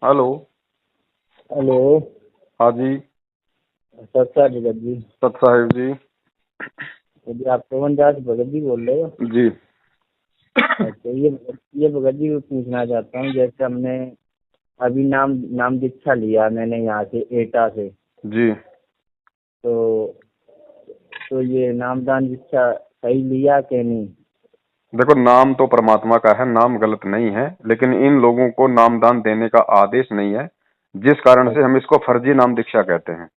Hello. Hello. हाँ जी। सत्ता भगत जी। सत साहिब जी। जी आप पवन दास भगत जी बोल रहे हो? जी। अच्छा, ये भगत जी को पूछना चाहता हूँ, जैसे हमने अभी नाम दीक्षा लिया मैंने यहाँ से एटा से। जी। तो ये नामदान दीक्षा सही लिया कि नहीं? देखो, नाम तो परमात्मा का है, नाम गलत नहीं है, लेकिन इन लोगों को नामदान देने का आदेश नहीं है, जिस कारण से हम इसको फर्जी नाम दीक्षा कहते हैं।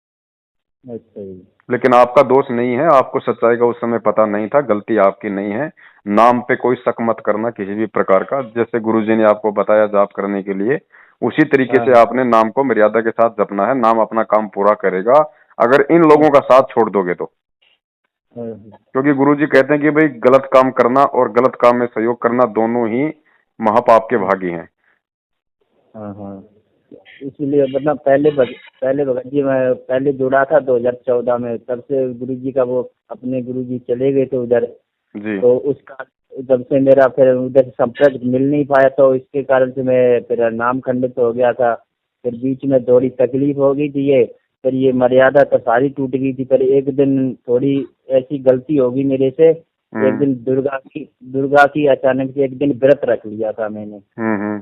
अच्छा जी। लेकिन आपका दोष नहीं है, आपको सच्चाई का उस समय पता नहीं था, गलती आपकी नहीं है। नाम पे कोई शक मत करना किसी भी प्रकार का। जैसे गुरुजी ने आपको बताया जाप करने के लिए, उसी तरीके हाँ से आपने नाम को मर्यादा के साथ जपना है। नाम अपना काम पूरा करेगा अगर इन हाँ लोगों का साथ छोड़ दोगे तो। हाँ क्योंकि गुरुजी कहते हैं कि भाई, गलत काम करना और गलत काम में सहयोग करना दोनों ही महापाप के भागी हैं। हाँ हाँ। इसलिए मतलब पहले भगत जी मैं पहले जुड़ा था 2014 में, तब से गुरु जी का वो अपने गुरु जी चले गए थे उधर। जी। तो उसका जब से मेरा फिर उधर से संपर्क मिल नहीं पाया, तो इसके कारण से मैं फिर नाम खंडित हो गया था। फिर बीच में थोड़ी तकलीफ हो गई थी, ये फिर ये मर्यादा तो सारी टूट गई थी। फिर एक दिन थोड़ी ऐसी गलती होगी मेरे से, एक हम्म। दिन दुर्गा की अचानक से एक दिन व्रत रख लिया था मैंने। हम्म।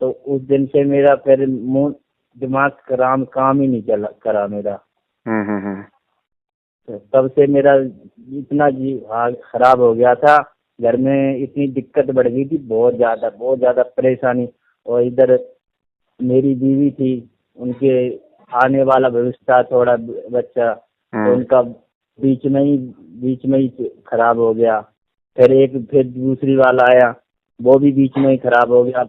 तो उस दिन से मेरा फिर मुंह दिमाग काम ही नहीं चला करा मेरा। हम्म। तो तब से मेरा इतना जी हाल खराब हो गया था, घर में इतनी दिक्कत बढ़ गई थी, बहुत ज्यादा परेशानी। और इधर मेरी बीवी थी, उनके आने वाला भविष्य था थोड़ा बच्चा, तो हम्म। उनका बीच में ही खराब हो गया। फिर दूसरी वाला आया, वो भी बीच में ही खराब हो गया।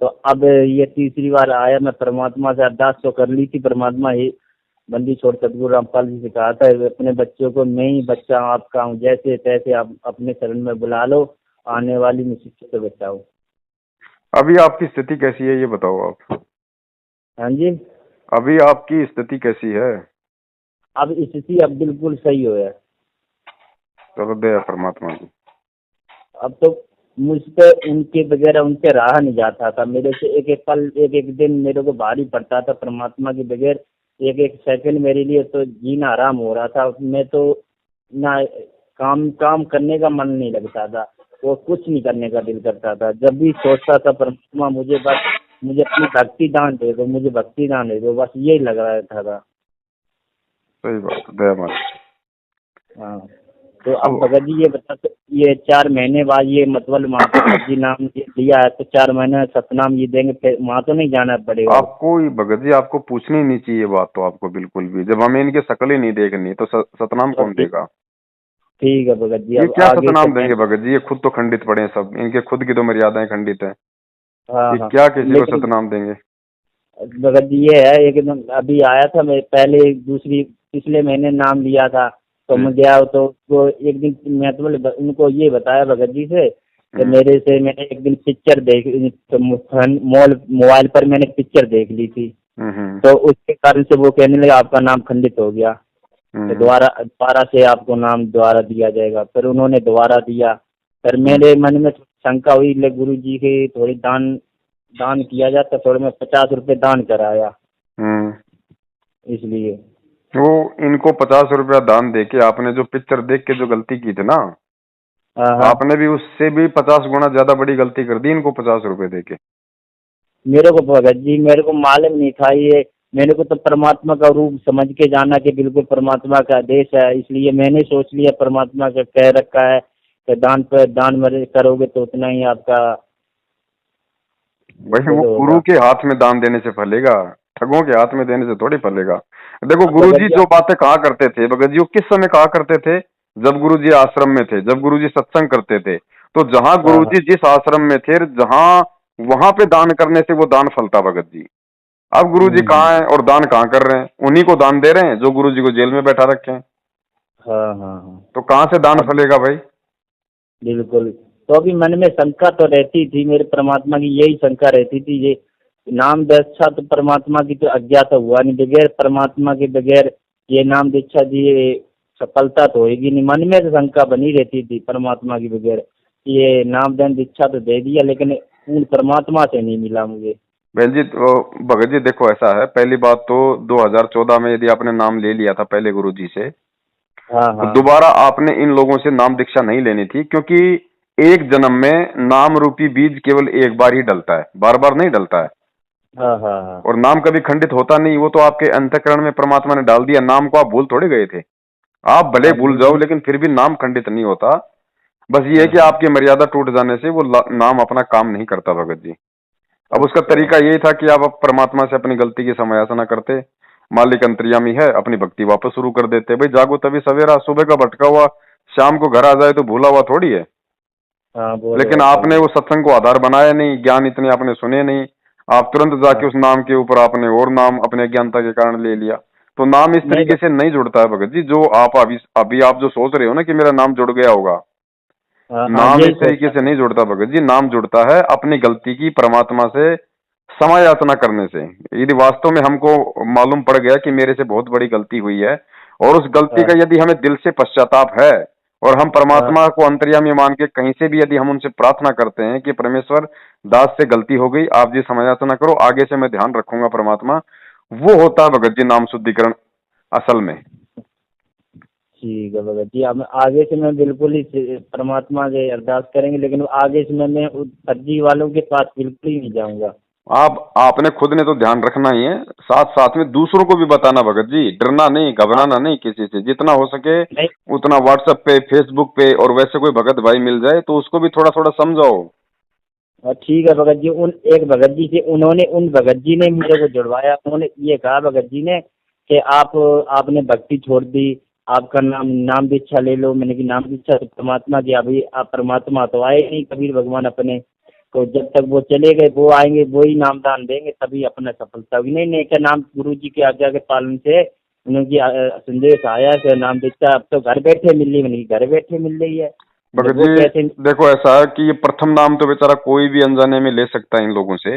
तो अब ये तीसरी बार आया, मैं परमात्मा से अरदास तो कर ली थी, परमात्मा ही बंदी छोड़ सतगुरु रामपाल जी से कहा था अपने बच्चों को मैं ही बच्चा आपका हूँ, जैसे तैसे आप अपने शरण में बुला लो, आने वाली मुसीबत से बचाओ। अभी आपकी स्थिति कैसी है, ये बताओ आप। हाँ जी। अभी आपकी स्थिति कैसी है? अब स्थिति अब बिल्कुल सही हो है। चलो, दया परमात्मा की। अब तो मुझसे उनके बगैर उनसे रहा नहीं जाता था, मेरे से एक एक पल एक एक दिन मेरे को भारी पड़ता था परमात्मा के बगैर। एक एक सेकंड मेरे लिए तो जीना आराम हो रहा था। मैं तो ना काम काम करने का मन नहीं लगता था, वो कुछ नहीं करने का दिल करता था। जब भी सोचता था परमात्मा मुझे अपनी भक्ति दान दे दो, मुझे भक्ति दान दे दो, बस यही लग रहा था। सही बात है, दया मान। हाँ। तो अब अब भगत जी ये बता, तो ये 4 महीने बाद ये मतलब वहाँ पे फर्जी नाम लिया है, तो 4 महीने सतनाम ये देंगे, फिर वहाँ तो नहीं जाना पड़ेगा? आपको ही भगत जी, आपको पूछनी नहीं चाहिए बात तो, आपको बिल्कुल भी। जब हमें इनके शकल ही नहीं देखनी तो सतनाम तो कौन देगा? ठीक है भगत जी, ये अब क्या आगे से सतनाम मैं। देंगे भगत जी? ये खुद तो खंडित पड़े हैं सब, इनके खुद की तो मर्यादाएं खंडित है। हाँ ये हाँ। क्या किसी को लेकिन सतनाम देंगे? भगत जी ये है, एकदम अभी आया था मैं पहले दूसरी पिछले महीने नाम लिया था, तो जी। मैं गया तो वो एक दिन मैं तो उनको ये बताया भगत जी से कि हम्म। मेरे से मैंने एक दिन पिक्चर देख तो मोबाइल पर मैंने पिक्चर देख ली थी। हम्म। तो उसके कारण से वो कहने लगे आपका नाम खंडित हो गया, तो हम्म। दोबारा दोबारा से आपको नाम दोबारा दिया जाएगा। फिर उन्होंने दोबारा दिया। फिर हम्म। मेरे मन में शंका हुई, ले गुरु जी के थोड़ी दान दान किया जाता, थोड़े मैं 50 रुपए दान कराया हम्म। इसलिए। तो इनको 50 रुपया दान देके आपने जो पिक्चर देख के जो गलती की थी ना, हाँ हाँ। आपने भी उससे भी 50 गुना ज्यादा बड़ी गलती कर दी इनको 50 रुपए देके। मेरे को भगत जी मेरे को मालूम नहीं था ये, मेरे को तो परमात्मा का रूप समझ के जाना कि बिल्कुल परमात्मा का आदेश है, इसलिए मैंने सोच लिया परमात्मा का कह रखा है कि दान पर दान मरे करोगे तो उतना ही आपका भाई, वो वो गुरु होगा। के हाथ में दान देने से फलेगा, ठगों के हाथ में देने से थोड़ी फलेगा। देखो, अब गुरु भगत जी जी जो बातें कहा करते थे भगत जी, वो किस समय कहा करते थे? जब गुरु जी आश्रम में थे, जब गुरु जी सत्संग करते थे, तो जहां हाँ गुरु हाँ। जी जिस आश्रम में थे, जहां वहां पे दान करने से वो दान फलता भगत जी। अब गुरु जी हम्म। कहाँ हैं और दान कहाँ कर रहे हैं? उन्हीं को दान दे रहे हैं जो गुरु जी को जेल में बैठा रखे हैं। हाँ हाँ हाँ। तो कहाँ से दान अब फलेगा भाई? बिल्कुल। तो अभी मन में शंका तो रहती थी, मेरे परमात्मा की यही शंका रहती थी, ये नाम दीक्षा तो परमात्मा की तो आज्ञा तो हुआ नहीं, बगैर परमात्मा के बगैर ये नाम दीक्षा दिए सफलता तो होगी नहीं। मन में तो शंका बनी रहती थी परमात्मा के बगैर, ये नामदान दीक्षा तो दे दिया लेकिन पूर्ण परमात्मा से नहीं मिला मुझे। बहन जी तो भगत जी देखो ऐसा है, पहली बात तो 2014 में यदि आपने नाम ले लिया था पहले गुरु जी से, हाँ तो हाँ दोबारा आपने इन लोगों से नाम दीक्षा नहीं लेनी थी, क्योंकि एक जन्म में नाम रूपी बीज केवल एक बार ही डलता है, बार बार नहीं डलता है। हाँ हाँ हाँ। और नाम कभी खंडित होता नहीं, वो तो आपके अंतःकरण में परमात्मा ने डाल दिया, नाम को आप भूल थोड़े गए थे। आप भले हाँ भूल मुझे। जाओ लेकिन फिर भी नाम खंडित नहीं होता। बस ये है हाँ कि हाँ आपकी मर्यादा टूट जाने से वो नाम अपना काम नहीं करता भगत जी। अब उसका अच्छा। तरीका यही था कि आप अब परमात्मा से अपनी गलती की समायाचना करते, मालिक अंतर्यामी है, अपनी भक्ति वापस शुरू कर देते। भाई जागो तभी सवेरा, सुबह का भटका हुआ शाम को घर आ जाए तो भूला हुआ थोड़ी है। हाँ वो तो लेकिन है आपने सही वो है। सत्संग को आधार बनाया नहीं, ज्ञान इतने आपने सुने नहीं, आप तुरंत जाके हाँ उस नाम के ऊपर आपने और नाम अपने अज्ञानता के कारण ले लिया। तो नाम इस नहीं तरीके से नहीं जुड़ता है भगत जी, जो आप अभी अभी आप जो सोच रहे हो ना कि मेरा नाम जुड़ गया होगा, हाँ हाँ नाम यही इस तरीके सोचता से था। नहीं जुड़ता भगत जी। नाम जुड़ता है अपनी गलती की परमात्मा से क्षमा याचना करने से। यदि वास्तव में हमको मालूम पड़ गया कि मेरे से बहुत बड़ी गलती हुई है, और उस गलती हाँ का यदि हमें दिल से पश्चाताप है, और हम हाँ परमात्मा को अंतर्यामी मान के कहीं से भी यदि हम उनसे प्रार्थना करते हैं कि परमेश्वर दास से गलती हो गई, आप जी क्षमा याचना करो, आगे से मैं ध्यान रखूंगा परमात्मा, वो होता है भगत जी नाम शुद्धिकरण असल में। ठीक है भगत जी, अब आगे से मैं बिल्कुल ही परमात्मा से अरदास करेंगे, लेकिन आगे से मैं उस फर्जी वालों के पास बिल्कुल ही नहीं जाऊंगा। आप आपने खुद ने तो ध्यान रखना ही है, साथ साथ में दूसरों को भी बताना भगत जी, डरना नहीं, हाँ घबराना नहीं किसी से, जितना हो सके नहीं। उतना व्हाट्सएप पे, फेसबुक पे, और वैसे कोई भगत भाई मिल जाए तो उसको भी थोड़ा थोड़ा समझाओ। ठीक है भगत जी, उन एक भगत जी से उन्होंने उन भगत जी ने मेरे को जुड़वाया। उन्होंने ये कहा भगत जी ने कि आपने भक्ति छोड़ दी, आपका नाम दीक्षा ले लो। मैंने की नाम दीक्षा तो परमात्मा की, अभी आप परमात्मा तो आए नहीं कबीर भगवान अपने, तो जब तक वो चले गए वो आएंगे, वो ही नाम दान देंगे तभी अपना सफलता होगी। नहीं नहीं, क्या नाम गुरु जी की आज्ञा के पालन से उनकी संदेश आया कि नाम दीक्षा अब तो घर बैठे मिल रही। मैंने कहा, घर बैठे मिल रही है? बोले, भगत वो जी कैसे? देखो ऐसा है कि ये प्रथम नाम तो बेचारा कोई भी अनजाने में ले सकता है इन लोगों से,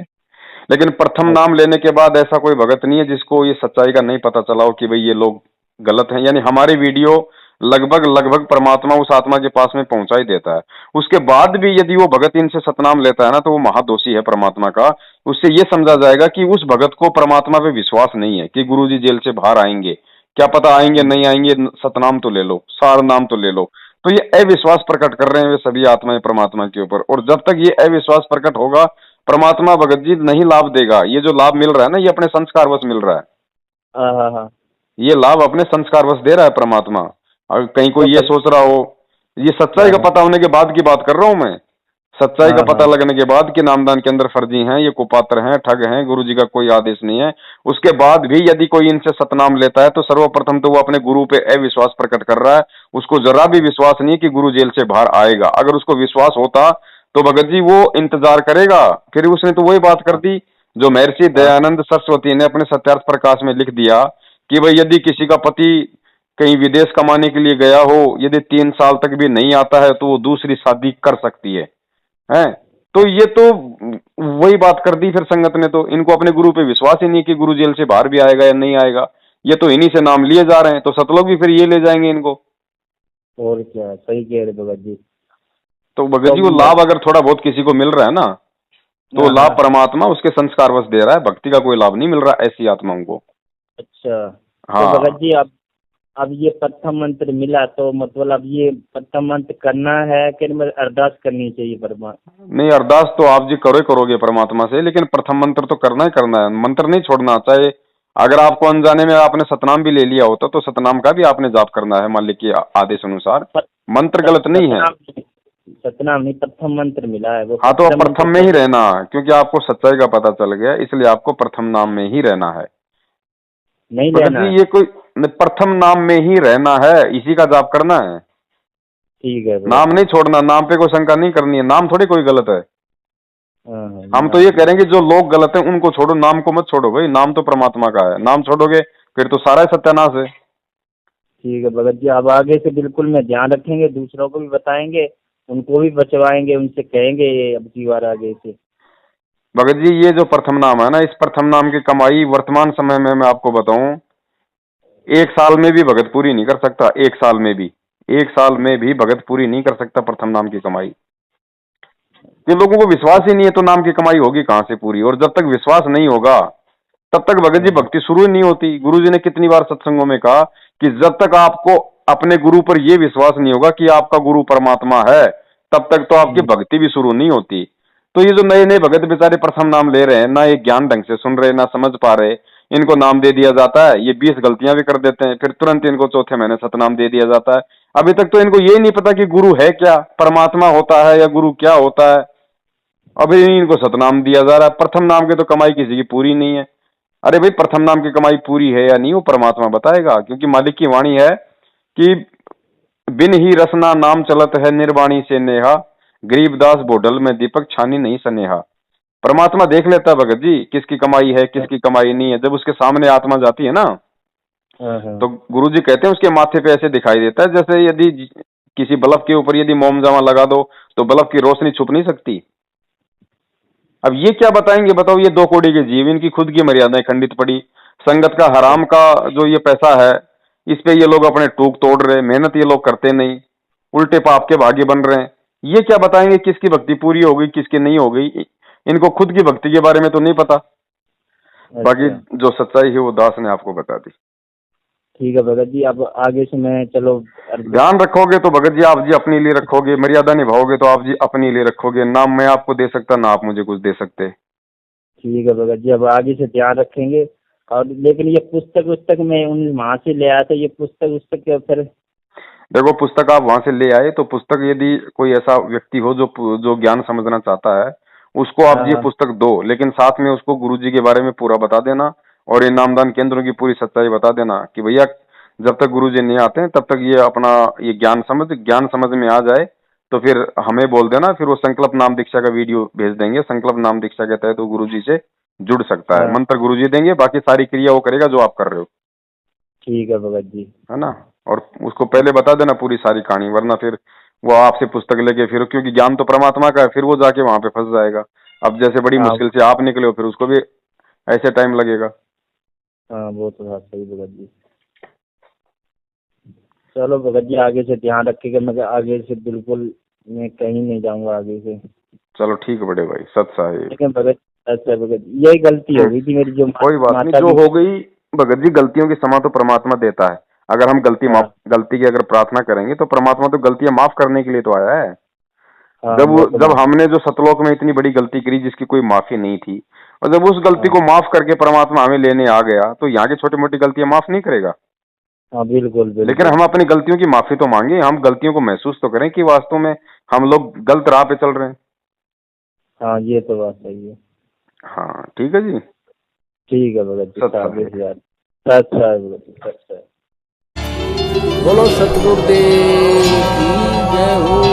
लेकिन प्रथम नाम लेने के बाद ऐसा कोई भगत नहीं है जिसको ये सच्चाई का नहीं पता चला हो कि भाई ये लोग गलत हैं। यानी हमारी वीडियो लगभग लगभग परमात्मा उस आत्मा के पास में पहुंचा ही देता है। उसके बाद भी यदि वो भगत इनसे सतनाम लेता है ना, तो वो महादोषी है परमात्मा का। उससे ये समझा जाएगा कि उस भगत को परमात्मा पे विश्वास नहीं है कि गुरुजी जेल से बाहर आएंगे, क्या पता आएंगे नहीं आएंगे, सतनाम तो ले लो, सार नाम तो ले लो। तो ये अविश्वास प्रकट कर रहे हैं वे सभी आत्माएं परमात्मा के ऊपर, और जब तक ये अविश्वास प्रकट होगा, परमात्मा भगत जी नहीं लाभ देगा। ये जो लाभ मिल रहा है ना, ये अपने संस्कारवश मिल रहा है। हाँ हाँ हाँ। ये लाभ अपने संस्कारवश दे रहा है परमात्मा। अगर कहीं तो कोई ये सोच रहा हो, ये सच्चाई हाँ का हाँ पता होने के बाद की बात कर रहा हूं मैं, सच्चाई का हाँ पता हाँ लगने के बाद कि नामदान के अंदर फर्जी हैं, ये कुपात्र हैं, ठग हैं, गुरु जी का कोई आदेश नहीं है, उसके बाद भी यदि कोई इनसे सतनाम लेता है तो सर्वप्रथम तो वो अपने गुरु पे अविश्वास प्रकट कर रहा है। उसको जरा भी विश्वास नहीं है कि गुरु जेल से बाहर आएगा। अगर उसको विश्वास होता तो भगत जी वो इंतजार करेगा। फिर उसने तो वही बात कर दी जो महर्षि हाँ दयानंद सरस्वती ने अपने सत्यार्थ प्रकाश में लिख दिया कि भाई यदि किसी का पति कहीं विदेश कमाने के लिए गया हो, यदि 3 साल तक भी नहीं आता है तो वो दूसरी शादी कर सकती है। तो ये तो वही बात कर दी फिर संगत ने, तो इनको अपने गुरु पे विश्वास ही नहीं कि गुरु जेल से बाहर भी आएगा या नहीं आएगा। ये तो इन्हीं से नाम लिए जा रहे हैं, तो सतलोक भी फिर ये ले जाएंगे इनको। और क्या, सही कह रहे भगत जी। तो भगत तो जी वो लाभ अगर थोड़ा बहुत किसी को मिल रहा है ना, तो वो हाँ लाभ हाँ परमात्मा उसके संस्कारवश दे रहा है, भक्ति का कोई लाभ नहीं मिल रहा ऐसी आत्माओं को। अच्छा। तो भगत हाँ। जी अब ये प्रथम मंत्र मिला तो मतलब अब ये प्रथम मंत्र करना है कि मैं अरदास करनी चाहिए परमात्मा? नहीं, अरदास तो आप जी करो ही करोगे परमात्मा से, लेकिन प्रथम मंत्र तो करना ही करना है, मंत्र नहीं छोड़ना। चाहे अगर आपको अनजाने में आपने सतनाम भी ले लिया होता तो सतनाम का भी आपने जाप करना है मालिक के आदेश अनुसार। मंत्र गलत नहीं है। सतनाम नहीं, प्रथम मंत्र मिला है, वो हाँ तो आप प्रथम मंत्र प्रथम में ही पढ़। रहना, क्योंकि आपको सच्चाई का पता चल गया, इसलिए आपको प्रथम नाम में ही रहना है। नहीं भगत लेना जी है? ये कोई प्रथम नाम में ही रहना है, इसी का जाप करना है। ठीक है भगत नाम जी। नहीं छोड़ना, नाम पे कोई शंका नहीं करनी है, नाम थोड़ी कोई गलत है। हाँ हाँ हम तो नाम ये नहीं। करेंगे जो लोग गलत हैं उनको छोड़ो, नाम को मत छोड़ो भाई, नाम तो परमात्मा का है, नाम छोड़ोगे फिर तो सारा ही सत्यानाश है। ठीक है भगत जी, अब आगे से बिल्कुल मैं ध्यान रखेंगे, दूसरों को भी बताएंगे, उनको भी बचवाएंगे, उनसे कहेंगे ये अब की बार आगे से। भगत जी ये जो प्रथम नाम है ना, इस प्रथम नाम की कमाई वर्तमान समय में मैं आपको बताऊं, 1 साल में भी भगत पूरी नहीं कर सकता। 1 साल में भी, 1 साल में भी भगत पूरी नहीं कर सकता प्रथम नाम की कमाई। कि लोगों को विश्वास ही नहीं है, तो नाम की कमाई होगी कहाँ से पूरी? और जब तक विश्वास नहीं होगा तब तक भगत जी भक्ति शुरू ही नहीं होती। गुरु जी ने कितनी बार सत्संगों में कहा कि जब तक आपको अपने गुरु पर यह विश्वास नहीं होगा कि आपका गुरु परमात्मा है, तब तक तो आपकी भक्ति भी शुरू नहीं होती। तो ये जो नए नए भगत बेचारे प्रथम नाम ले रहे हैं, ना ये ज्ञान ढंग से सुन रहे, ना समझ पा रहे, इनको नाम दे दिया जाता है, ये 20 गलतियां भी कर देते हैं, फिर तुरंत इनको चौथे महीने सतनाम दे दिया जाता है। अभी तक तो इनको यही नहीं पता कि गुरु है क्या, परमात्मा होता है या गुरु क्या होता है। अभी इनको सतनाम दिया जा रहा है। प्रथम नाम की तो कमाई किसी की पूरी नहीं है। अरे भाई, प्रथम नाम की कमाई पूरी है या नहीं वो परमात्मा बताएगा, क्योंकि मालिक की वाणी है कि बिन ही रसना नाम चलत है निर्वाणी से नेहा, गरीबदास बोडल में दीपक छानी नहीं सनेहा। परमात्मा देख लेता है भगत जी किसकी कमाई है किसकी कमाई नहीं है। जब उसके सामने आत्मा जाती है ना, तो गुरु जी कहते हैं उसके माथे पे ऐसे दिखाई देता है जैसे यदि किसी बल्ब के ऊपर यदि मोमजामा लगा दो तो बल्ब की रोशनी छुप नहीं सकती। अब ये क्या बताएंगे बताओ, ये 2 कौड़ी के जीव, इनकी खुद की मर्यादाएं खंडित पड़ी। संगत का हराम का जो ये पैसा है, इस पे ये लोग अपने टूक तोड़ रहे, मेहनत ये लोग करते नहीं, उल्टे पाप के भागी बन रहे हैं। ये क्या बताएंगे किसकी भक्ति पूरी हो गई किसकी नहीं हो गई? इनको खुद की भक्ति के बारे में तो नहीं पता। बाकी जो सच्चाई है वो दास ने आपको बता दी। ठीक है भगत जी, अब आगे से मैं चलो ध्यान रखोगे तो भगत जी आप जी अपने लिए रखोगे, मर्यादा निभाओगे तो आप जी अपने लिए रखोगे। ना मैं आपको दे सकता ना आप मुझे कुछ दे सकते। ठीक है भगत जी, अब आगे से ध्यान रखेंगे। और लेकिन ये पुस्तक मैं उन वहाँ से ले आया था, ये पुस्तक क्या फिर? देखो, पुस्तक आप वहां से ले आए तो पुस्तक यदि कोई ऐसा व्यक्ति हो जो ज्ञान समझना चाहता है, उसको आप ये पुस्तक दो, लेकिन साथ में उसको गुरुजी के बारे में पूरा बता देना और ये नामदान केंद्रों की पूरी सच्चाई बता देना कि भैया जब तक गुरुजी नहीं आते हैं तब तक ये अपना ये ज्ञान समझ में आ जाए तो फिर हमें बोल देना, फिर वो संकल्प नाम दीक्षा का वीडियो भेज देंगे। संकल्प नाम दीक्षा के तहत वो गुरुजी से जुड़ सकता है। मंत्र गुरुजी देंगे, बाकी सारी क्रिया वो करेगा जो आप कर रहे हो। ठीक है भगत जी, है ना? और उसको पहले बता देना पूरी सारी कहानी, वरना फिर वो आपसे पुस्तक लेके फिर, क्योंकि ज्ञान तो परमात्मा का है, फिर वो जाके वहां पे फंस जाएगा। अब जैसे बड़ी मुश्किल से आप निकले हो, फिर उसको भी ऐसे टाइम लगेगा। हाँ वो तो बात सही भगत जी। चलो भगत जी, आगे से ध्यान रखिएगा, मैं आगे से बिल्कुल मैं कहीं नहीं जाऊंगा आगे से। चलो ठीक है बड़े भाई, सत्सा है। ठीक है भगत। अच्छा भगत, यही गलती हो गई थी मेरी, जो कोई बात नहीं, जो हो गई भगत जी, गलतियों की क्षमा तो परमात्मा देता है। अगर हम गलती की अगर प्रार्थना करेंगे तो परमात्मा तो गलतियां माफ करने के लिए तो आया है। जब हमने जो सतलोक में इतनी बड़ी गलती करी जिसकी कोई माफी नहीं थी, और जब उस गलती को माफ करके परमात्मा हमें लेने आ गया, तो यहाँ की छोटी मोटी गलतियां माफ नहीं करेगा। हाँ बिल्कुल बिल्कुल। लेकिन हम अपनी गलतियों की माफी तो मांगे, हम गलतियों को महसूस तो करें कि वास्तव में हम लोग गलत राह पे चल रहे हैं। हाँ ये तो बात सही है। हाँ ठीक है जी, ठीक है भगत जी, सत्सा है भगत जी, सत्सा है। बोलो सतगुरुदेव की जय हो।